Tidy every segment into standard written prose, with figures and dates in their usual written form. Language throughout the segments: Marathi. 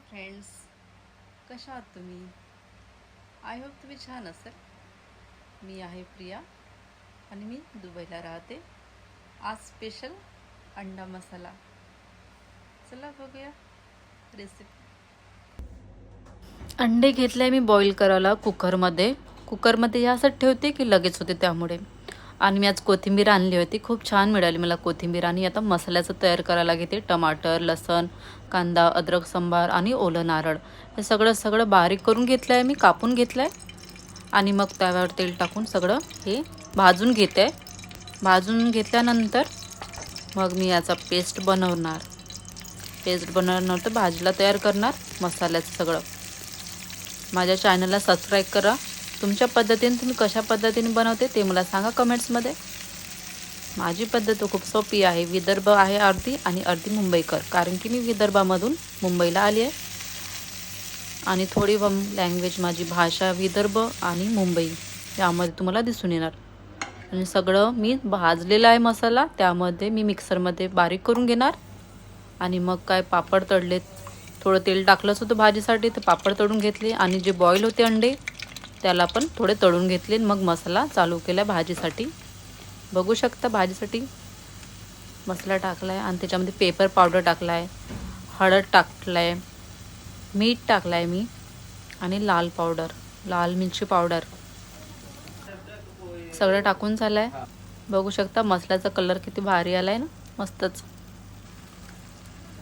फ्रेंड्स, कशा आहात तुम्ही? आय होप तुम्ही छान असाल. मी आहे प्रिया आणि मी दुबईला राहते. आज स्पेशल अंडा मसाला. चला बघूया रेसिपी. अंडे घेतले मी बॉईल करायला कुकरमध्ये यासाठी ठेवते की लगेच होते त्यामुळे. आणि मी आज कोथिंबीर आणली होती, खूप छान मिळाली मला कोथिंबीर. आणि आता मसाल्याचं तयार करायला घेते. टमाटर, लसण, कांदा, अद्रक, संबार आणि ओलं नारळ हे सगळं बारीक करून घेतलं आहे, मी कापून घेतलं आहे. आणि मग त्यावर तेल टाकून सगळं हे भाजून घेते. भाजून घेतल्यानंतर मग मी याचा पेस्ट बनवल्यानंतर भाजीला तयार करणार मसाल्याचं सगळं. माझ्या चॅनलला सबस्क्राईब करा. तुमच्या पद्धतीने तुम्ही कशा पद्धतीने बनवते ते मला सांगा कमेंट्समध्ये. माझी पद्धत खूप सोपी आहे. विदर्भ आहे अर्धी आणि अर्धी मुंबईकर, कारण की मी विदर्भामधून मुंबईला आली आहे. आणि थोडी लँग्वेज माझी भाषा विदर्भ आणि मुंबई यामध्ये तुम्हाला दिसून येणार. आणि सगळं मी भाजलेला आहे मसाला, त्यामध्ये मी मिक्सरमध्ये बारीक करून घेणार. आणि मग काय पापड तळलेत, थोडं तेल टाकलंच होतं भाजीसाठी, तर पापड तळून घेतले. आणि जे बॉईल होते अंडे त्याला पण थोडे तळून घेतले. मग मसाला चालू केला भाजीसाठी. बघू शकता भाजीसाठी मसाला टाकला आहे. आणि त्याच्यामध्ये पेपर पावडर टाकला आहे, हळद टाकला आहे, मीठ टाकला आहे मी, आणि लाल मिरची पावडर सगळं टाकून झालं आहे. बघू शकता मसाल्याचा कलर किती भारी आला आहे ना, मस्तच.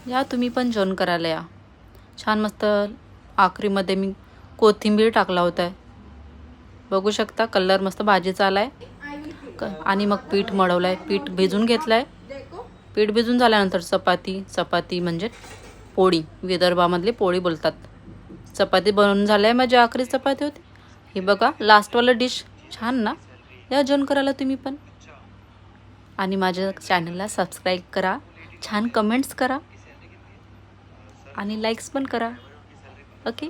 या तुम्ही पण जेवण करायला या. छान मस्त. आखरीमध्ये मी कोथिंबीर टाकला होता. बघू शकता कलर मस्त भाजीचा आला आहे. आणि मग पीठ मळवलं आहे, पीठ भिजून घेतलं आहे. पीठ भिजून झाल्यानंतर चपाती म्हणजे पोळी, विदर्भामधली पोळी बोलतात. चपाती बनवून झालं आहे, माझी आखरी चपाती होती. हे बघा लास्टवालं डिश. छान ना. या जेवण करायला तुम्ही पण. आणि माझ्या चॅनलला सबस्क्राईब करा, छान कमेंट्स करा आणि लाईक्स पण करा. ओके.